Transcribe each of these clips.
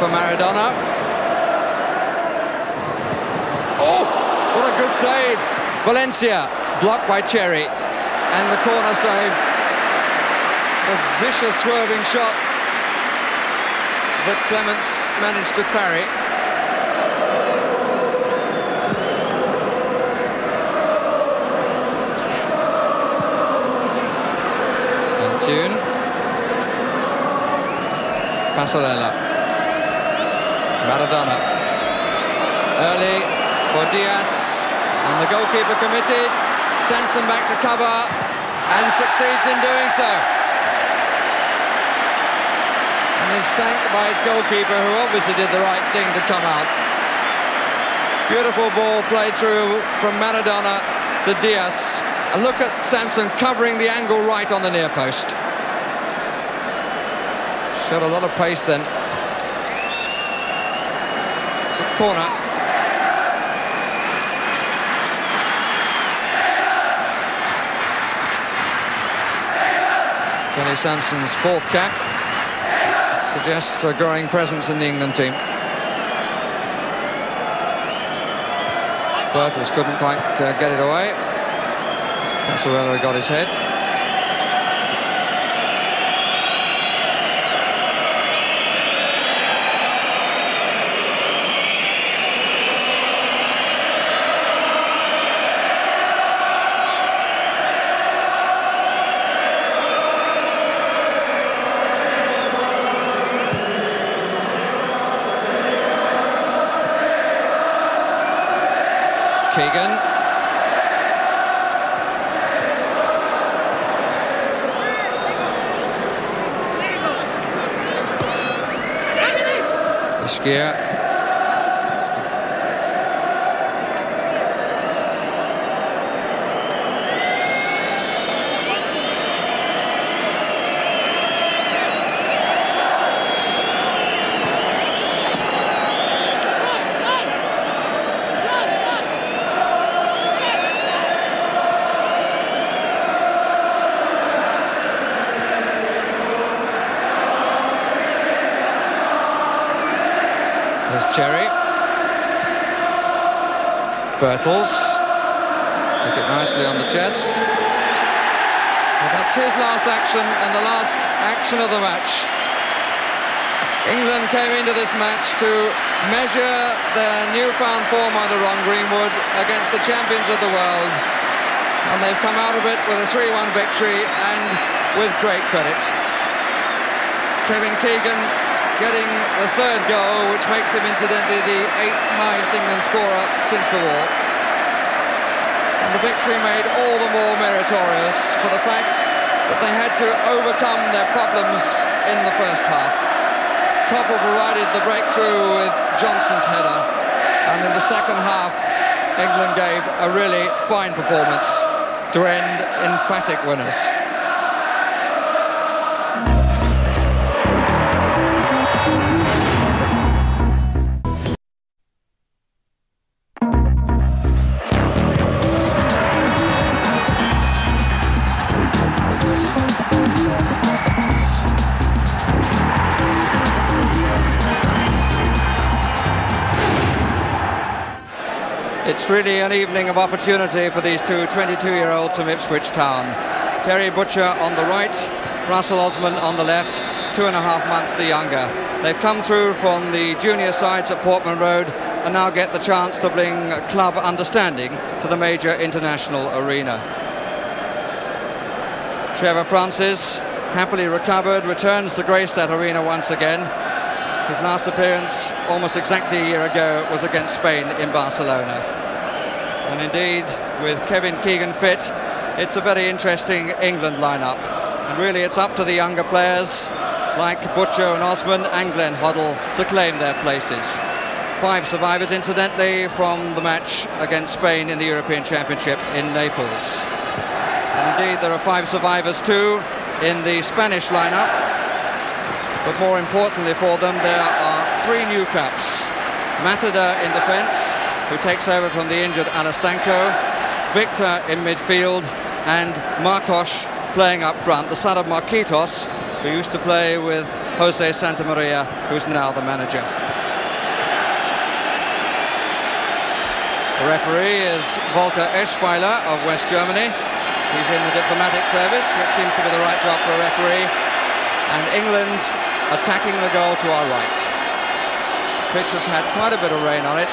for Maradona. Oh, what a good save. Valencia blocked by Cherry, and the corner save. A vicious swerving shot that Clemence managed to parry. Tune. Passarella. Maradona. Early for Diaz, and the goalkeeper committed. SANSOM back to cover, and succeeds in doing so. And is thanked by his goalkeeper, who obviously did the right thing to come out. Beautiful ball played through from Maradona to Diaz. And look at SANSOM covering the angle right on the near post. Showed a lot of pace then. It's a corner. Kenny Sampson's fourth cap suggests a growing presence in the England team. Bertels couldn't quite get it away. Passarella got his head. Keegan. Ischia. Cherry. Bertels took it nicely on the chest. Well, that's his last action and the last action of the match. England came into this match to measure their newfound form under Ron Greenwood against the champions of the world, and they've come out of it with a 3-1 victory and with great credit. Kevin Keegan getting the third goal, which makes him incidentally the 8th highest England scorer since the war. And the victory made all the more meritorious for the fact that they had to overcome their problems in the first half. Copper provided the breakthrough with Johnson's header, and in the second half England gave a really fine performance to end emphatic winners. It's really an evening of opportunity for these two 22-year-olds from Ipswich Town. Terry Butcher on the right, Russell Osman on the left, 2.5 months the younger. They've come through from the junior sides at Portman Road and now get the chance to bring club understanding to the major international arena. Trevor Francis, happily recovered, returns to Greystad Arena once again. His last appearance, almost exactly a year ago, was against Spain in Barcelona. And indeed, with Kevin Keegan fit, it's a very interesting England lineup. And really, it's up to the younger players like Butcher and Osman and Glenn Hoddle to claim their places. 5 survivors, incidentally, from the match against Spain in the European Championship in Naples. And indeed, there are 5 survivors too in the Spanish lineup. But more importantly for them, there are 3 new caps. MACEDA in defence, who takes over from the injured Alessanco, Victor in midfield, and Marcos playing up front, the son of Marquitos, who used to play with Jose Santamaria, who's now the manager. The referee is Walter Eschweiler of West Germany. He's in the diplomatic service, which seems to be the right job for a referee. And England attacking the goal to our right. The pitch has had quite a bit of rain on it,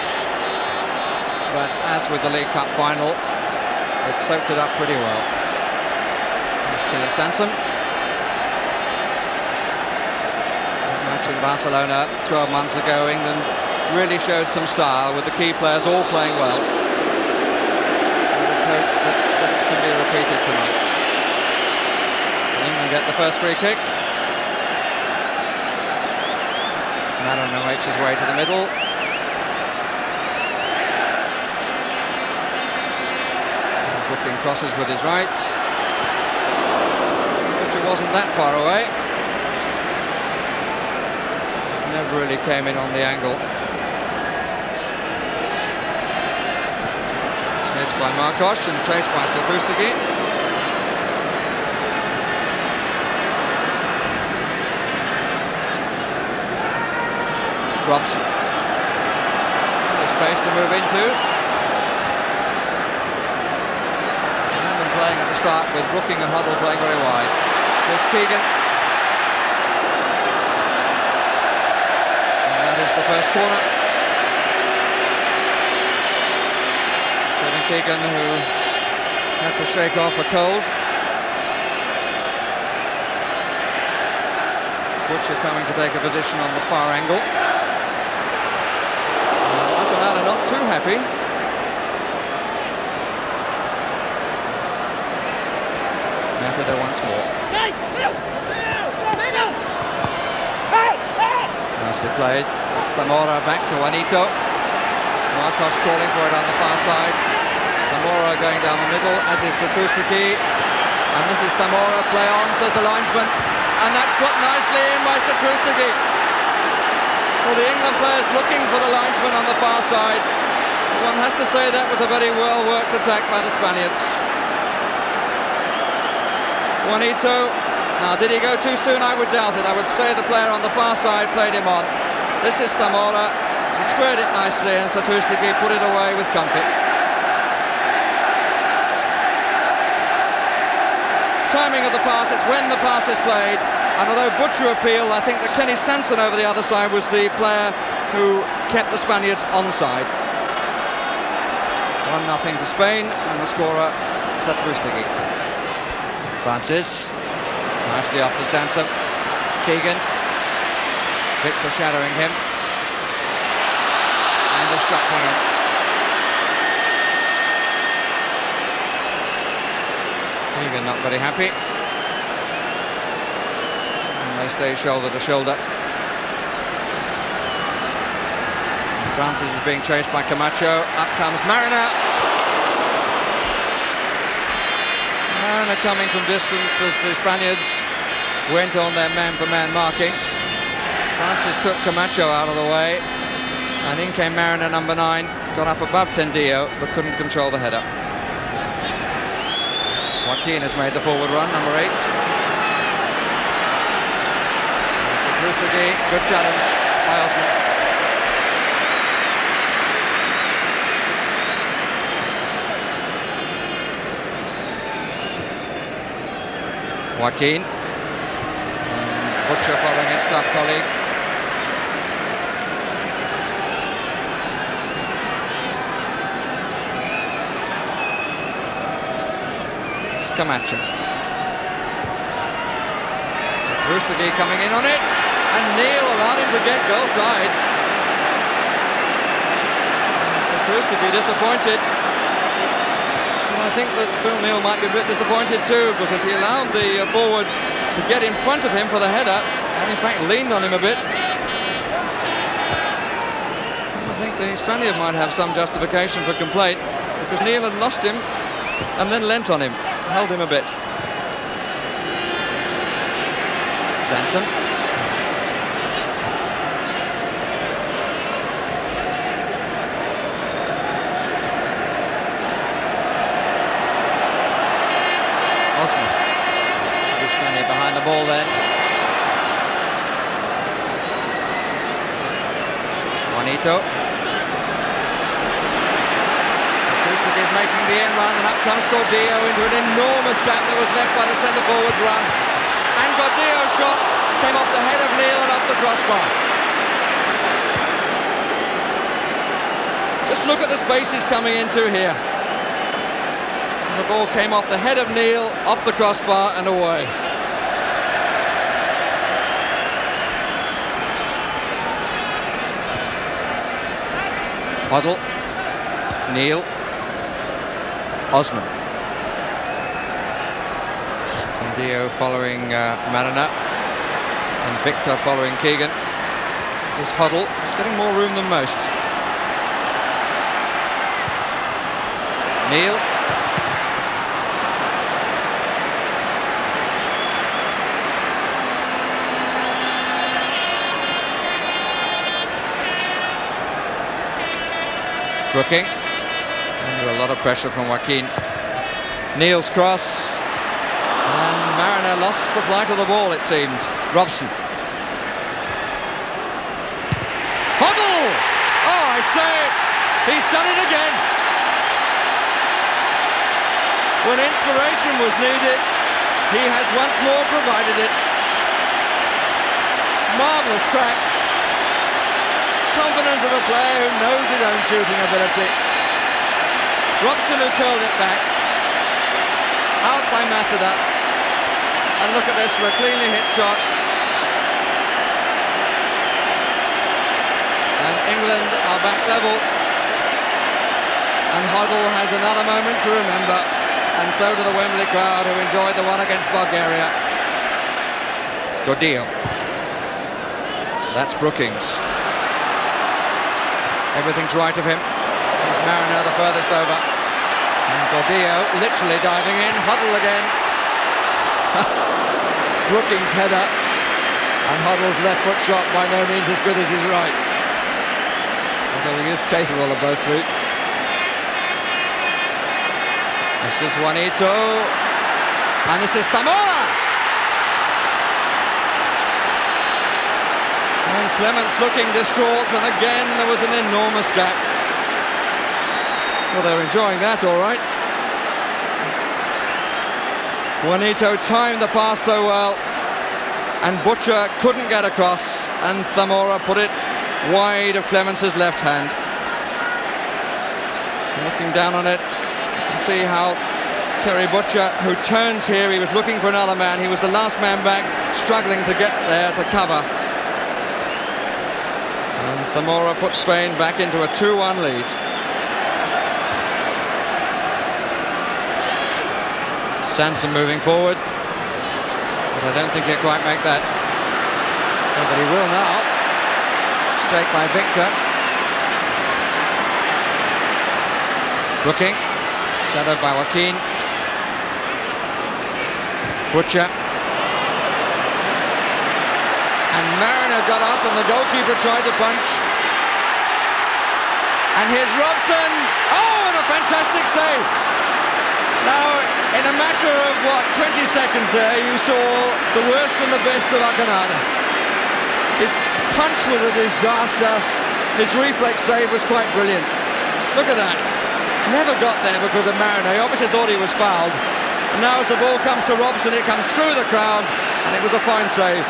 but as with the League Cup final, it soaked it up pretty well. There's SANSOM. Match in Barcelona 12 months ago, England really showed some style with the key players all playing well. So let's hope that can be repeated tonight. England get the first free kick. Mariner makes his way to the middle. Brooking crosses with his right. Butcher wasn't that far away. Never really came in on the angle. Chased by Marcos and chased by SATRÚSTEGUI. ROBSON. There's space to move into. And playing at the start with Brooking and HODDLE playing very wide. There's KEEGAN. And that is the first corner. KEEGAN, who had to shake off a cold. Butcher coming to take a position on the far angle. ARCONADA not too happy. MACEDA once more. Nicely played. It's ZAMORA back to JUANITO. Marcos calling for it on the far side. ZAMORA going down the middle, as is SATRÚSTEGUI. And this is ZAMORA, play on, says the linesman. And that's put nicely in by SATRÚSTEGUI. Well, the England players looking for the linesman on the far side. One has to say that was a very well-worked attack by the Spaniards. JUANITO. Now, did he go too soon? I would doubt it. I would say the player on the far side played him on. This is ZAMORA. He squared it nicely, and SATRÚSTEGUI put it away with comfort. Timing of the pass, it's when the pass is played, and although Butcher appealed, I think that Kenny Sanson over the other side was the player who kept the Spaniards onside. 1-0 to Spain, and the scorer SATRÚSTEGUI. Francis, nicely off to Sanson. KEEGAN, Victor shadowing him, and they've struck one in. KEEGAN not very happy. And they stay shoulder to shoulder. And Francis is being chased by Camacho. Up comes Mariner. Mariner coming from distance as the Spaniards went on their man-for-man marking. Francis took Camacho out of the way. And in came Mariner, number 9. Got up above TENDILLO, but couldn't control the header. JOAQUIN has made the forward run, number 8. SATRÚSTEGUI, good challenge by OSMAN. JOAQUIN. Butcher following his club colleague. Camacho. SATRÚSTEGUI coming in on it, and NEAL allowed him to get goal side. SATRÚSTEGUI disappointed. Well, I think that Phil NEAL might be a bit disappointed too, because he allowed the forward to get in front of him for the header, and in fact leaned on him a bit. I think the Spaniard might have some justification for complaint, because NEAL had lost him and then leant on him. Held him a bit. SANSOM. OSMAN. This Spaniard behind the ball then. JUANITO. Satrústegui is making the end run, and up comes Gordillo into an enormous gap that was left by the centre forwards run. And Gordillo's shot came off the head of NEAL and off the crossbar. Just look at the spaces coming into here. And the ball came off the head of NEAL, off the crossbar and away. HODDLE, NEAL, OSMAN. TENDILLO following Mariner, and Victor following KEEGAN. This HODDLE is getting more room than most. NEAL. BROOKING. Under a lot of pressure from JOAQUIN. NEAL's cross. And Mariner lost the flight of the ball, it seemed. ROBSON. HODDLE! Oh, I say it! He's done it again! When inspiration was needed, he has once more provided it. Marvellous crack. Confidence of a player who knows his own shooting ability. ROBSON who curled it back. Out by MACEDA. And look at this for a cleanly hit shot. And England are back level. And HODDLE has another moment to remember. And so do the Wembley crowd who enjoyed the one against Bulgaria. Gordillo. That's Brookings. Everything's right of him. Here's Mariner the furthest over. And Gordillo literally diving in. HODDLE again. Brookings' header. And HODDLE's left foot shot by no means as good as his right. Although he is capable of both feet. This is JUANITO. And this is ZAMORA. And CLEMENCE looking distraught, and again there was an enormous gap. Well, they're enjoying that all right. JUANITO timed the pass so well, and Butcher couldn't get across, and ZAMORA put it wide of CLEMENCE's left hand. Looking down on it, you can see how Terry Butcher, who turns here, he was looking for another man. He was the last man back, struggling to get there to cover. And ZAMORA put Spain back into a 2-1 lead. SANSOM moving forward, but I don't think he'll quite make that. But he will now. Straight by Victor. BROOKING, shadowed by JOAQUIN. Butcher. And Mariner got up and the goalkeeper tried to punch. And here's ROBSON. Oh, and a fantastic save. Now, in a matter of, 20 seconds there, you saw the worst and the best of ARCONADA. His punch was a disaster. His reflex save was quite brilliant. Look at that. Never got there because of Mariner. He obviously thought he was fouled. And now as the ball comes to ROBSON, it comes through the crowd, and it was a fine save.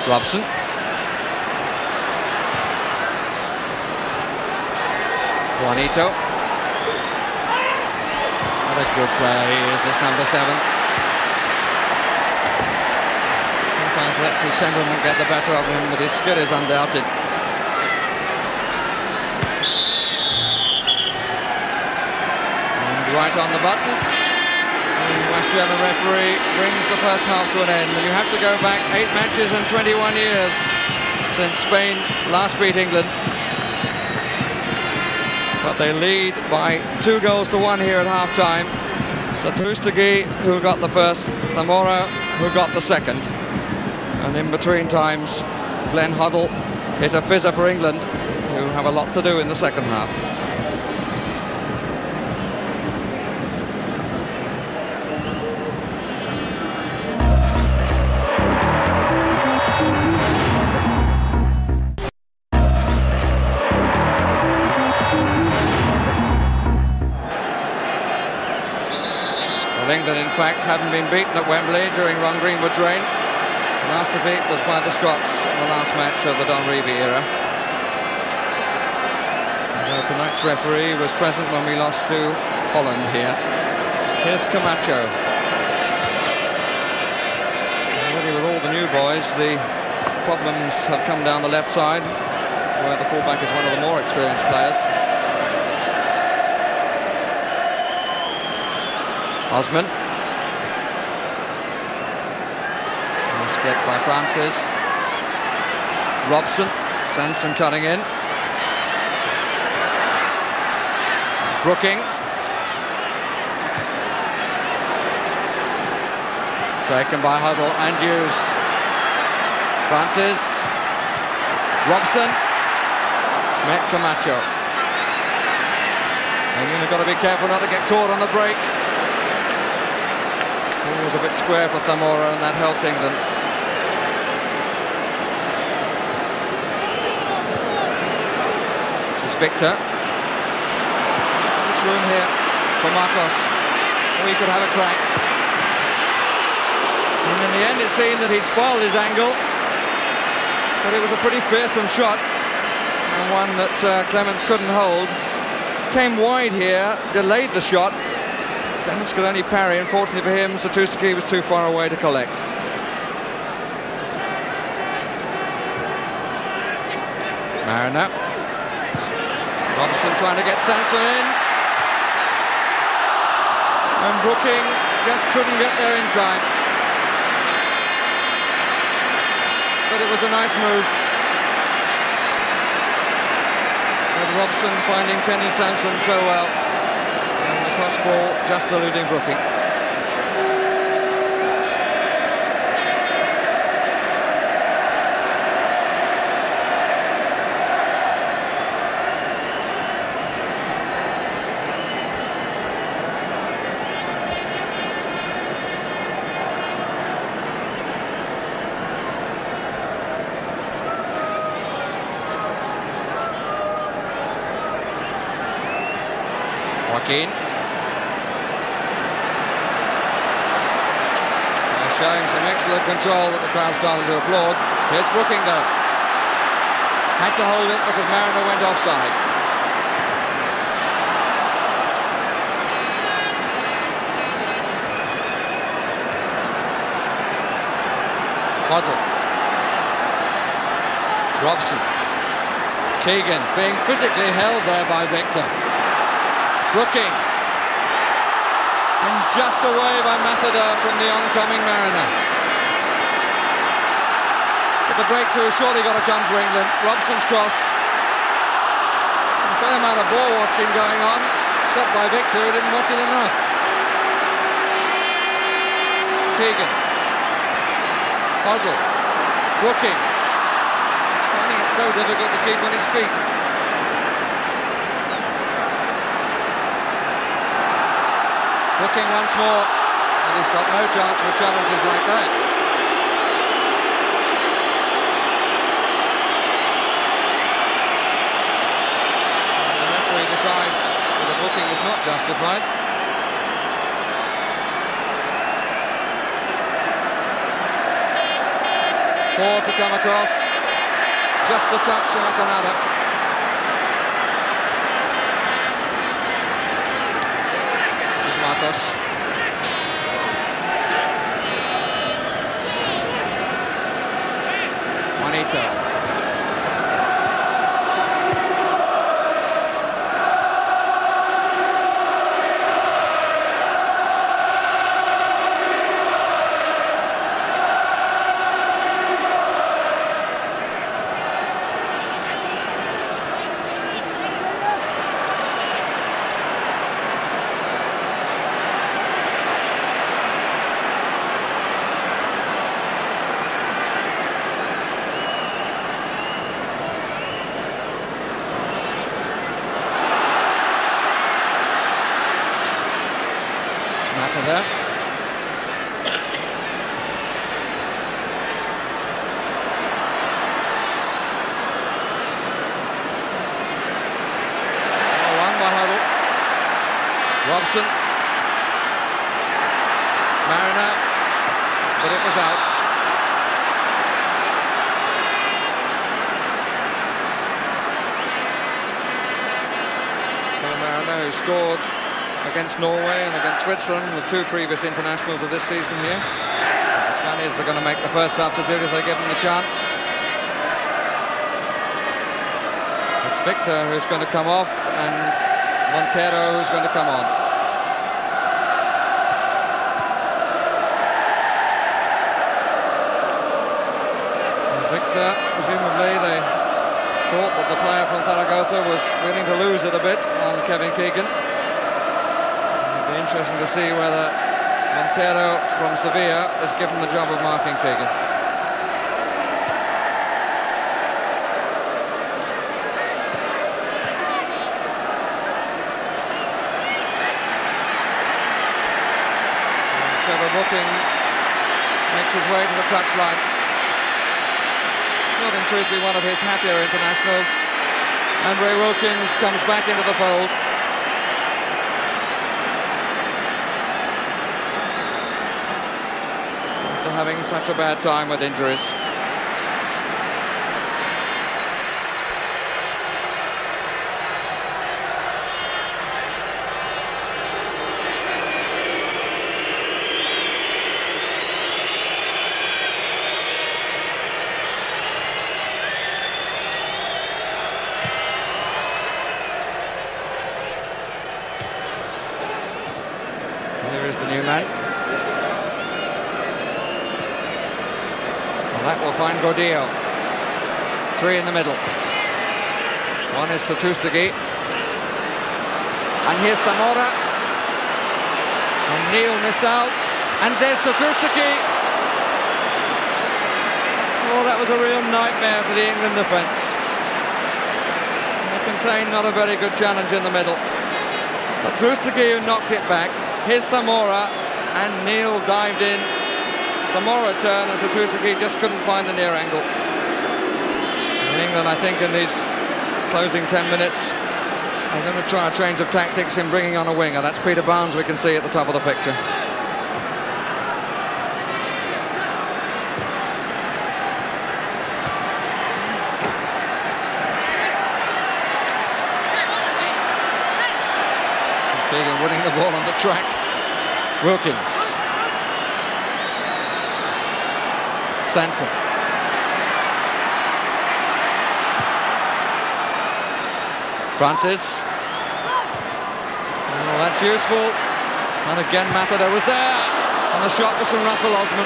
ROBSON. JUANITO. What a good player he is, this number 7. Sometimes lets his temperament get the better of him, but his skill is undoubted. And right on the button. The West German referee brings the first half to an end. And you have to go back 8 matches and 21 years since Spain last beat England. But they lead by 2-1 here at half-time. Satrústegui, who got the first, ZAMORA, who got the second. And in between times, Glenn HODDLE hit a fizzer for England, who have a lot to do in the second half. England, in fact, haven't been beaten at Wembley during Ron Greenwood's reign. The last defeat was by the Scots in the last match of the Don Revie era. Tonight's referee was present when we lost to Holland here. Here's Camacho. Already with all the new boys, the problems have come down the left side, where the fullback is one of the more experienced players. Osman. Split by Francis. Robson. SANSOM cutting in. Brooking. Taken by HODDLE and used. Francis. Robson. Met Camacho. And you've got to be careful not to get caught on the break. It was a bit square for ZAMORA, and that helped England. This is Victor. This room here for Marcos. Oh, he could have a crack. And in the end it seemed that he'd spoiled his angle, but it was a pretty fearsome shot, and one that CLEMENCE couldn't hold. Came wide here, delayed the shot. CLEMENCE could only parry. Unfortunately for him, SATRÚSTEGUI was too far away to collect. Mariner. Robson trying to get SANSOM in. And Brooking just couldn't get there in time. But it was a nice move. And Robson finding Kenny Sampson so well. And the cross ball just eluding Brooking. JOAQUIN. Showing some excellent control that the crowd started to applaud. Here's Brooking though. Had to hold it because Mariner went offside. HODDLE. Robson. KEEGAN being physically held there by Victor. Brooking. And just away by MACEDA from the oncoming Mariner. But the breakthrough has surely got to come for England. Robson's cross. A fair amount of ball watching going on, except by Victor, who didn't watch it enough. KEEGAN. HODDLE. Brooking. Finding it so difficult to keep on his feet. Brooking once more, and he's got no chance for challenges like that. And the referee decides that the booking is not justified. Four to come across, just the touch on ARCONADA. JUANITO. MACEDA. Won by HODDLE. Robson. but it was out. Who scored against Norway and against Switzerland, the two previous internationals of this season here. The Spaniards are going to make the first substitute if they give them the chance. It's Victor who's going to come off and Montero who's going to come on. And Victor, presumably they thought that the player from Zaragoza was willing to lose it a bit on Kevin Keegan. It'll be interesting to see whether Montero from Sevilla is given the job of marking Keegan. Trevor Brooking makes his way to the touchline. Not in truth be one of his happier internationals. And Wilkins comes back into the fold. After having such a bad time with injuries. That will find Gordillo. Three in the middle. One is SATRÚSTEGUI. And here's ZAMORA. And NEAL missed out. And there's SATRÚSTEGUI. Oh, that was a real nightmare for the England defence. They contained not a very good challenge in the middle. SATRÚSTEGUI who knocked it back. Here's ZAMORA. And NEAL dived in. ZAMORA turned and SATRÚSTEGUI just couldn't find a near angle. And England, I think, in these closing 10 minutes, are going to try a change of tactics in bringing on a winger. That's Peter Barnes we can see at the top of the picture. Keegan winning the ball on the track. Wilkins. SANSOM. Francis. Oh, that's useful. And again, MACEDA was there. And the shot was from Russell Osman.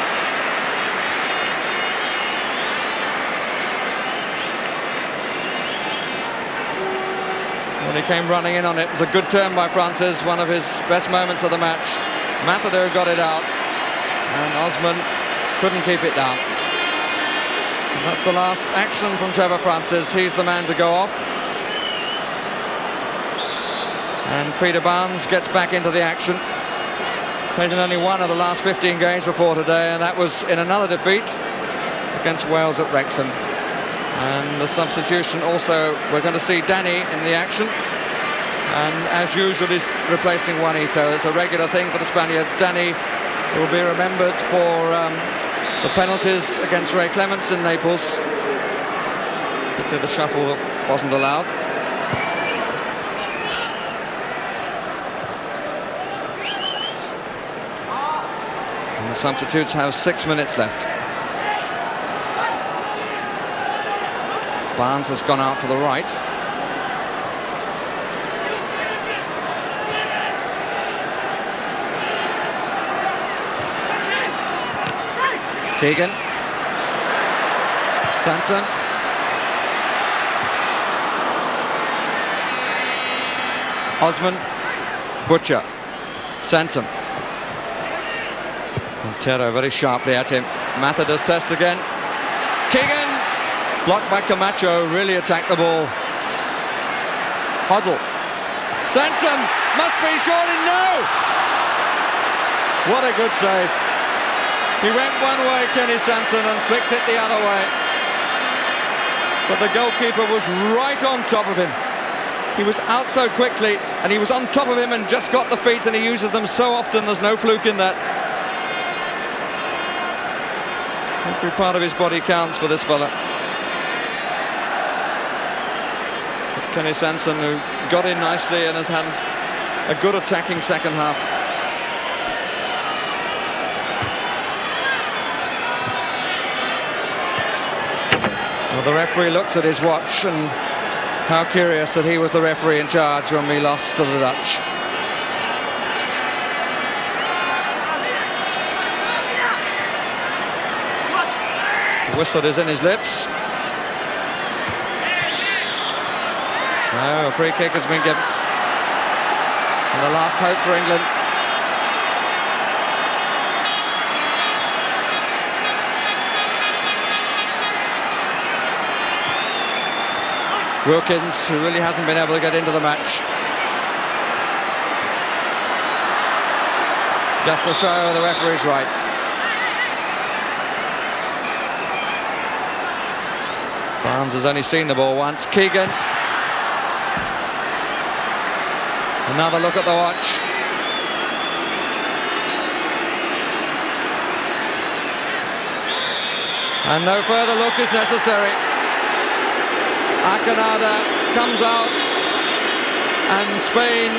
When he came running in on it, it was a good turn by Francis, one of his best moments of the match. MACEDA got it out. And Osman couldn't keep it down. And that's the last action from Trevor Francis. He's the man to go off. And Peter Barnes gets back into the action. Played in only one of the last 15 games before today, and that was in another defeat against Wales at Wrexham. And the substitution also, we're going to see DANI in the action. And as usual, he's replacing Juanito. It's a regular thing for the Spaniards. DANI will be remembered for the penalties against CLEMENCE in Naples. Particularly the shuffle that wasn't allowed. And the substitutes have 6 minutes left. Barnes has gone out to the right. Keegan. SANSOM. Osman. Butcher. SANSOM. Montero very sharply at him. MACEDA's test again. Keegan. Blocked by Camacho. Really attacked the ball. HODDLE. SANSOM. Must be surely no! What a good save. He went one way, Kenny SANSOM, and flicked it the other way. But the goalkeeper was right on top of him. He was out so quickly, and he was on top of him and just got the feet, and he uses them so often, there's no fluke in that. Every part of his body counts for this fella. Kenny Sansom, who got in nicely and has had a good attacking second half. Well, the referee looked at his watch, and how curious that he was the referee in charge when we lost to the Dutch. The whistle is in his lips. No, a free kick has been given. And the last hope for England. Wilkins, who really hasn't been able to get into the match. Just to show the referee's right. Barnes has only seen the ball once. Keegan. Another look at the watch. And no further look is necessary. ARCONADA comes out, and Spain,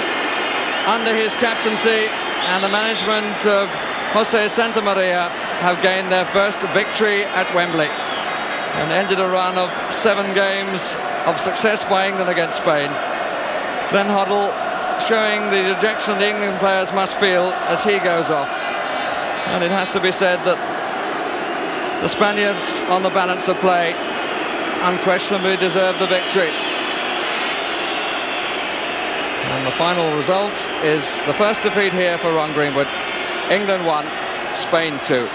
under his captaincy and the management of Jose Santamaria, have gained their first victory at Wembley and ended a run of 7 games of success by England against Spain. Glenn Hoddle showing the dejection the England players must feel as he goes off. And it has to be said that the Spaniards, on the balance of play, unquestionably deserve the victory. And the final result is the first defeat here for Ron Greenwood. England 1, Spain 2.